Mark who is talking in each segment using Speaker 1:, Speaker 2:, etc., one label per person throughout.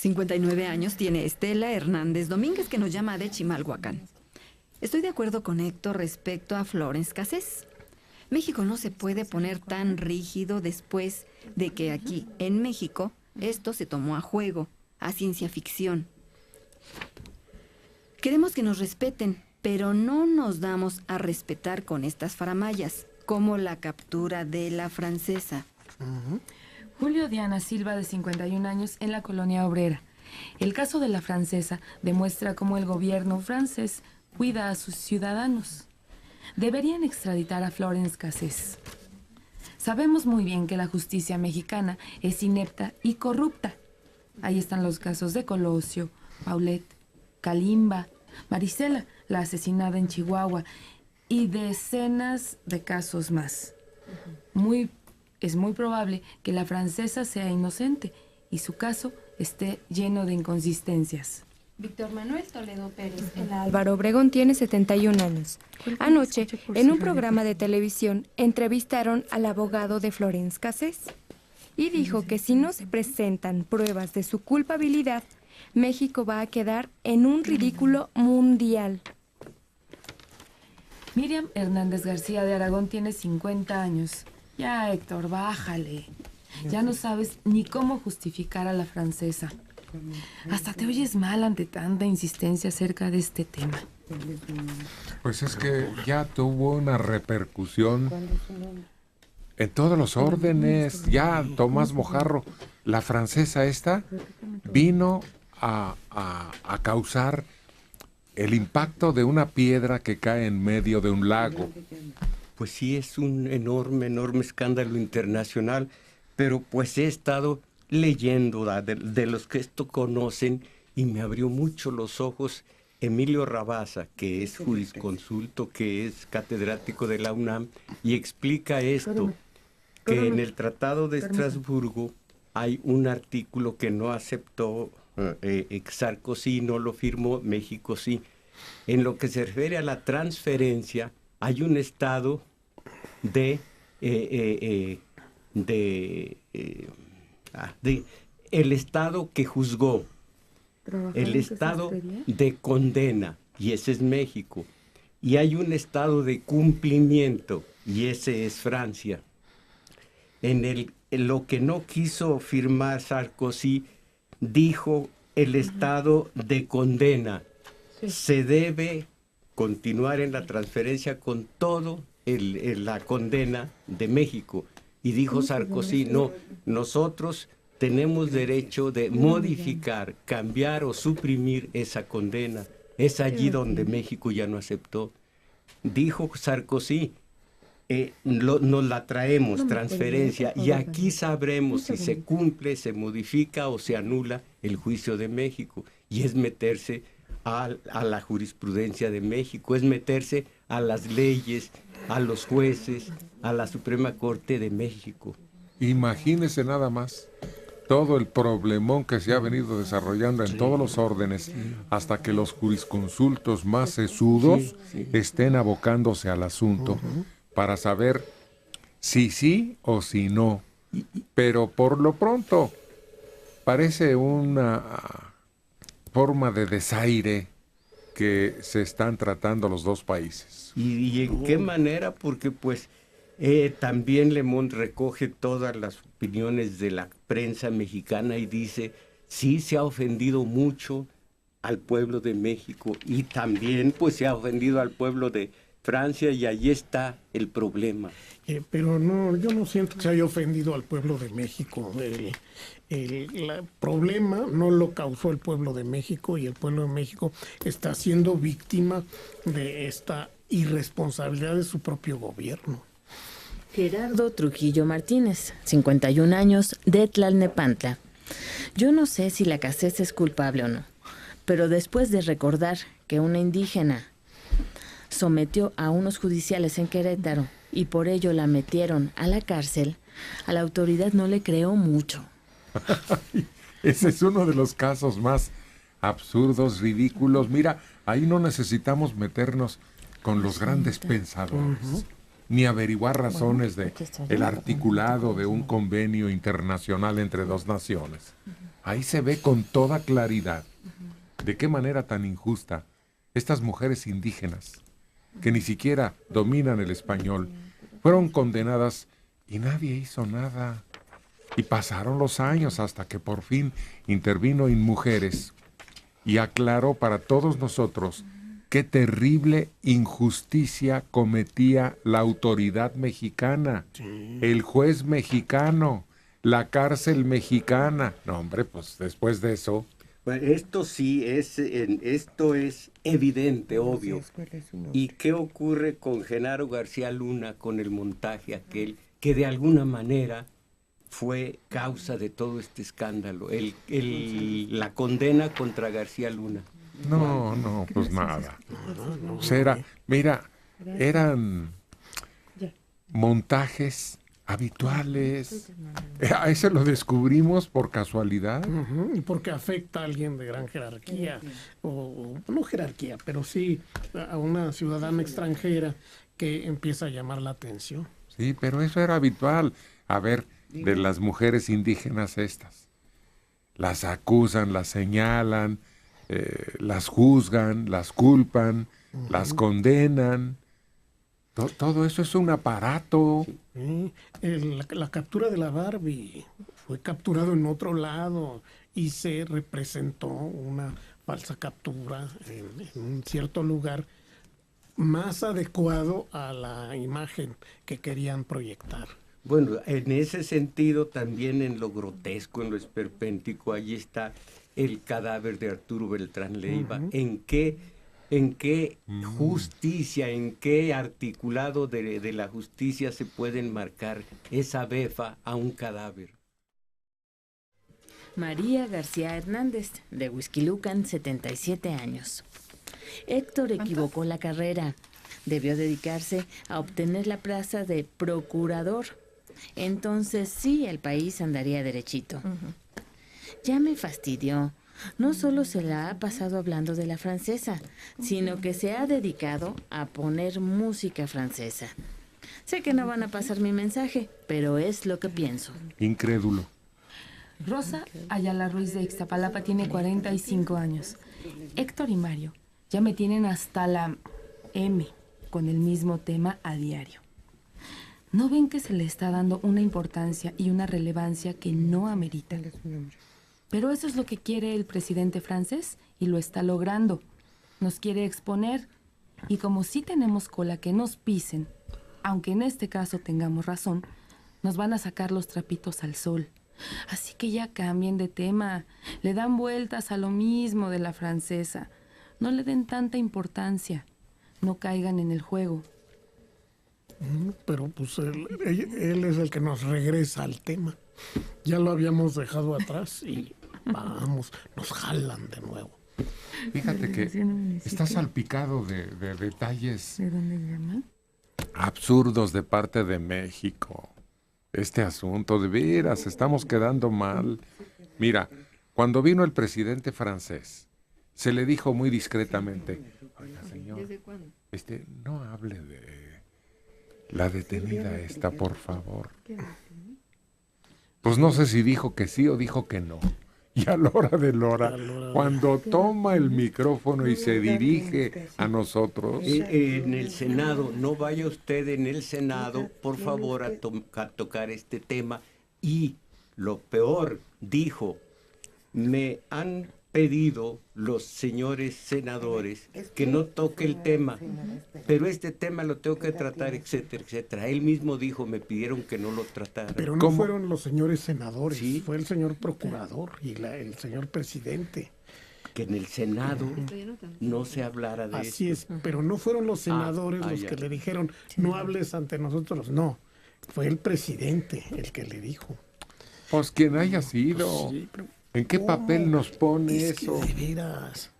Speaker 1: 59 años tiene Estela Hernández Domínguez, que nos llama de Chimalhuacán. Estoy de acuerdo con Héctor respecto a Florence Cassés. México no se puede poner tan rígido después de que aquí, en México, esto se tomó a juego, a ciencia ficción. Queremos que nos respeten, pero no nos damos a respetar con estas faramayas, como la captura de la francesa.
Speaker 2: Julio Diana Silva, de 51 años, en la colonia obrera. El caso de la francesa demuestra cómo el gobierno francés cuida a sus ciudadanos. Deberían extraditar a Florence Cassés. Sabemos muy bien que la justicia mexicana es inepta y corrupta. Ahí están los casos de Colosio, Paulette, Kalimba, Marisela, la asesinada en Chihuahua, y decenas de casos más. Es muy probable que la francesa sea inocente y su caso esté lleno de inconsistencias.
Speaker 3: Víctor Manuel Toledo Pérez, en Álvaro Obregón, tiene 71 años. Anoche, en un programa de televisión, entrevistaron al abogado de Florence Cassés y dijo que si no se presentan pruebas de su culpabilidad, México va a quedar en un ridículo mundial.
Speaker 2: Miriam Hernández García de Aragón tiene 50 años. Ya, Héctor, bájale. Ya no sabes ni cómo justificar a la francesa. Hasta te oyes mal ante tanta insistencia acerca de este tema.
Speaker 4: Pues es que ya tuvo una repercusión en todos los órdenes. Ya Tomás Mojarro, la francesa esta, vino a causar el impacto de una piedra que cae en medio de un lago.
Speaker 5: Pues sí, es un enorme escándalo internacional, pero pues he estado leyendo de los que esto conocen y me abrió mucho los ojos Emilio Rabasa, que es jurisconsulto, que es catedrático de la UNAM, y explica esto, que en el Tratado de Estrasburgo hay un artículo que no aceptó Sarkozy, no lo firmó, México sí. En lo que se refiere a la transferencia, hay un estado el estado que juzgó, el estado de condena, y ese es México, y hay un estado de cumplimiento, y ese es Francia. En lo que no quiso firmar Sarkozy, dijo el estado de condena. Se debe continuar en la transferencia con todo la condena de México. Y dijo Sarkozy, no, nosotros tenemos derecho de modificar, cambiar o suprimir esa condena. Es allí donde México ya no aceptó. Dijo Sarkozy, nos la traemos, transferencia, y aquí sabremos si se cumple, se modifica o se anula el juicio de México. Y es meterse a la jurisprudencia de México, es meterse a las leyes, a los jueces, a la Suprema Corte de México.
Speaker 4: Imagínese nada más todo el problemón que se ha venido desarrollando en todos los órdenes, hasta que los jurisconsultos más sesudos estén abocándose al asunto para saber si sí o si no. Pero por lo pronto parece una forma de desaire que se están tratando los dos países.
Speaker 5: ¿Y en qué manera? Porque pues también Le Monde recoge todas las opiniones de la prensa mexicana y dice, sí se ha ofendido mucho al pueblo de México y también pues se ha ofendido al pueblo de Francia, y ahí está el problema.
Speaker 6: Pero no, yo no siento que se haya ofendido al pueblo de México. El problema no lo causó el pueblo de México, y el pueblo de México está siendo víctima de esta irresponsabilidad de su propio gobierno.
Speaker 7: Gerardo Trujillo Martínez, 51 años, de Tlalnepantla. Yo no sé si la Cassés es culpable o no, pero después de recordar que una indígena sometió a unos judiciales en Querétaro y por ello la metieron a la cárcel, a la autoridad no le creo mucho.
Speaker 4: Ese es uno de los casos más absurdos, ridículos. Mira, ahí no necesitamos meternos con los grandes pensadores, ni averiguar razones de el articulado de un convenio internacional entre dos naciones. Ahí se ve con toda claridad de qué manera tan injusta estas mujeres indígenas, que ni siquiera dominan el español, fueron condenadas y nadie hizo nada. Y pasaron los años hasta que por fin intervino InMujeres y aclaró para todos nosotros qué terrible injusticia cometía la autoridad mexicana, el juez mexicano, la cárcel mexicana. No, hombre, pues después de eso...
Speaker 5: Bueno, esto sí esto es evidente, obvio. ¿Y qué ocurre con Genaro García Luna, con el montaje aquel, que de alguna manera fue causa de todo este escándalo? La condena contra García Luna.
Speaker 4: No, pues nada. Eran montajes habituales. A ese lo descubrimos por casualidad.
Speaker 6: Y porque afecta a alguien de gran jerarquía, o no jerarquía, pero sí a una ciudadana extranjera que empieza a llamar la atención.
Speaker 4: Sí, pero eso era habitual. A ver, de las mujeres indígenas estas. Las acusan, las señalan, las juzgan, las culpan, las condenan. Todo eso es un aparato.
Speaker 6: Sí. La captura de la Barbie fue capturado en otro lado y se representó una falsa captura en un cierto lugar más adecuado a la imagen que querían proyectar.
Speaker 5: Bueno, en ese sentido, también en lo grotesco, en lo esperpéntico, allí está el cadáver de Arturo Beltrán Leiva. ¿En qué justicia, en qué articulado de la justicia se pueden marcar esa befa a un cadáver?
Speaker 7: María García Hernández, de Huixquilucan, 77 años. Héctor equivocó la carrera. Debió dedicarse a obtener la plaza de procurador. Entonces sí, el país andaría derechito. Ya me fastidió. No solo se la ha pasado hablando de la francesa, sino que se ha dedicado a poner música francesa. Sé que no van a pasar mi mensaje, pero es lo que pienso.
Speaker 4: Incrédulo.
Speaker 2: Rosa Ayala Ruiz de Ixtapalapa tiene 45 años. Héctor y Mario ya me tienen hasta la M con el mismo tema a diario. ¿No ven que se le está dando una importancia y una relevancia que no amerita? Pero eso es lo que quiere el presidente francés y lo está logrando. Nos quiere exponer y como sí tenemos cola que nos pisen, aunque en este caso tengamos razón, nos van a sacar los trapitos al sol. Así que ya cambien de tema, le dan vueltas a lo mismo de la francesa. No le den tanta importancia, no caigan en el juego.
Speaker 6: Pero pues él es el que nos regresa al tema. Ya lo habíamos dejado atrás y vamos, nos jalan de nuevo.
Speaker 4: Fíjate que está salpicado de detalles
Speaker 2: ¿De dónde llama?
Speaker 4: absurdos de parte de México. Este asunto, de veras, estamos quedando mal. Mira, cuando vino el presidente francés, se le dijo muy discretamente, oiga, señor, no hable de la detenida esta, por favor. Pues no sé si dijo que sí o dijo que no. Y a la hora de la hora, cuando toma el micrófono y se dirige a nosotros...
Speaker 5: En el Senado, no vaya usted en el Senado, por favor, a tocar este tema. Y lo peor, dijo, me han pedido los señores senadores que no toque el tema, pero este tema lo tengo que tratar, etcétera, etcétera. Él mismo dijo, me pidieron que no lo tratara.
Speaker 6: Pero no fueron los señores senadores,
Speaker 5: ¿sí?
Speaker 6: Fue el señor procurador y el señor presidente.
Speaker 5: Que en el Senado no se hablara de eso.
Speaker 6: Así es, pero no fueron los senadores los que le dijeron, no hables ante nosotros, no. Fue el presidente el que le dijo.
Speaker 4: Pues quien haya sido.
Speaker 6: Sí, pero
Speaker 4: ¿en qué papel nos pone
Speaker 6: es
Speaker 4: eso?
Speaker 6: Que de veras,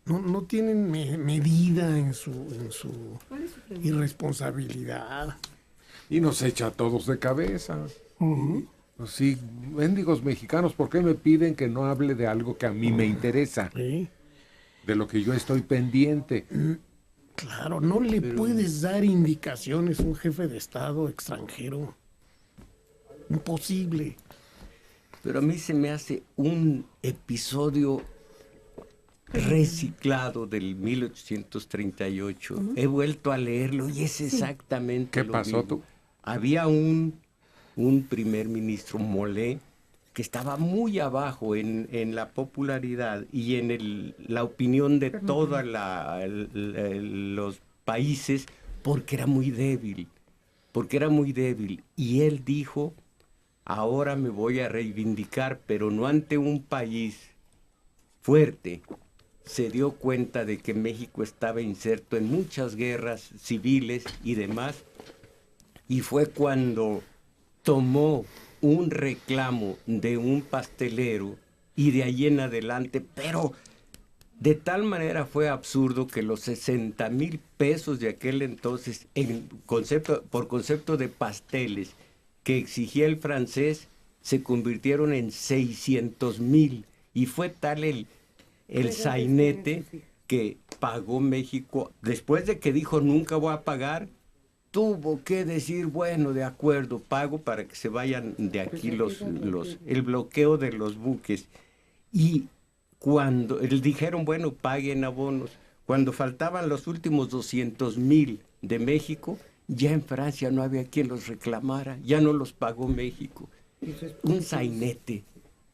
Speaker 6: no tienen medida en su irresponsabilidad.
Speaker 4: Y nos echa a todos de cabeza. Pues sí, mendigos mexicanos, ¿por qué me piden que no hable de algo que a mí me interesa?
Speaker 6: ¿Sí?
Speaker 4: De lo que yo estoy pendiente.
Speaker 6: Claro, no le puedes dar indicaciones a un jefe de Estado extranjero. Imposible.
Speaker 5: pero a mí se me hace un episodio reciclado del 1838. He vuelto a leerlo y es exactamente
Speaker 4: ¿Qué
Speaker 5: lo
Speaker 4: pasó
Speaker 5: mismo.
Speaker 4: tú?
Speaker 5: Había un primer ministro, Molé, que estaba muy abajo en la popularidad y en la opinión de todos los países, porque era muy débil. Y él dijo, ahora me voy a reivindicar, pero no ante un país fuerte. Se dio cuenta de que México estaba inserto en muchas guerras civiles y demás, y fue cuando tomó un reclamo de un pastelero y de ahí en adelante, pero de tal manera fue absurdo que los 60,000 pesos de aquel entonces, por concepto de pasteles, que exigía el francés, se convirtieron en 600,000, y fue tal el sainete que pagó México. Después de que dijo nunca voy a pagar, tuvo que decir, bueno, de acuerdo, pago para que se vayan de aquí el bloqueo de los buques. Y cuando dijeron, bueno, paguen abonos, cuando faltaban los últimos 200,000 de México, ya en Francia no había quien los reclamara, ya no los pagó México. Un sainete.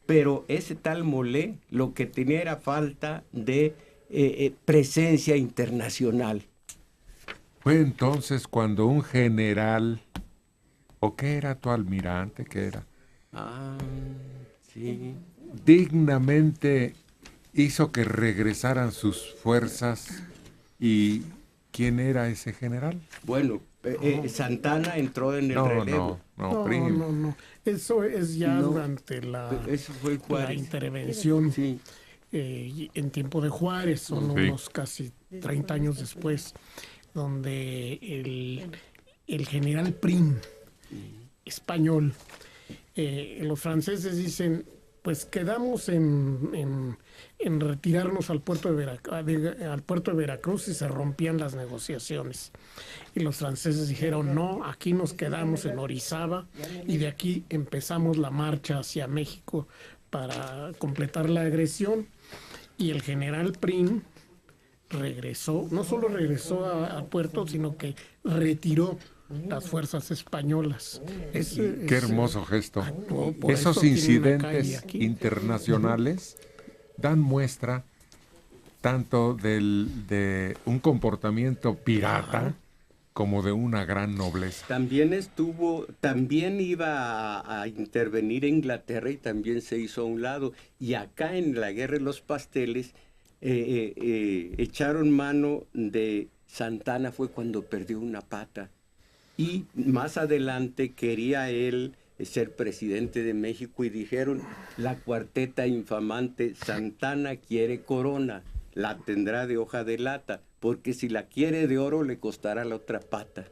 Speaker 5: Pero ese tal Molé lo que tenía era falta de presencia internacional.
Speaker 4: Fue entonces cuando un general, ¿o qué era tu almirante? ¿Qué era?
Speaker 5: Ah, sí.
Speaker 4: Dignamente hizo que regresaran sus fuerzas. ¿Y quién era ese general?
Speaker 5: Bueno, Santana entró en el relevo.
Speaker 6: No. Eso es ya durante
Speaker 5: Eso fue
Speaker 6: la intervención en tiempo de Juárez, son unos casi 30 años después, donde el general Prim, español, los franceses dicen, pues quedamos en retirarnos al puerto de Veracruz y se rompían las negociaciones. Y los franceses dijeron, no, aquí nos quedamos en Orizaba y de aquí empezamos la marcha hacia México para completar la agresión. Y el general Prim regresó, no solo regresó al puerto, sino que retiró las fuerzas españolas.
Speaker 4: Qué hermoso gesto.
Speaker 6: Por
Speaker 4: Esos
Speaker 6: eso tiene una
Speaker 4: incidentes
Speaker 6: calle aquí.
Speaker 4: internacionales dan muestra tanto de un comportamiento pirata como de una gran nobleza.
Speaker 5: También iba a intervenir Inglaterra y también se hizo a un lado. Y acá en la Guerra de los Pasteles echaron mano de Santana, fue cuando perdió una pata. Y más adelante quería él ser presidente de México y dijeron, la cuarteta infamante, Santana quiere corona, la tendrá de hoja de lata, porque si la quiere de oro le costará la otra pata.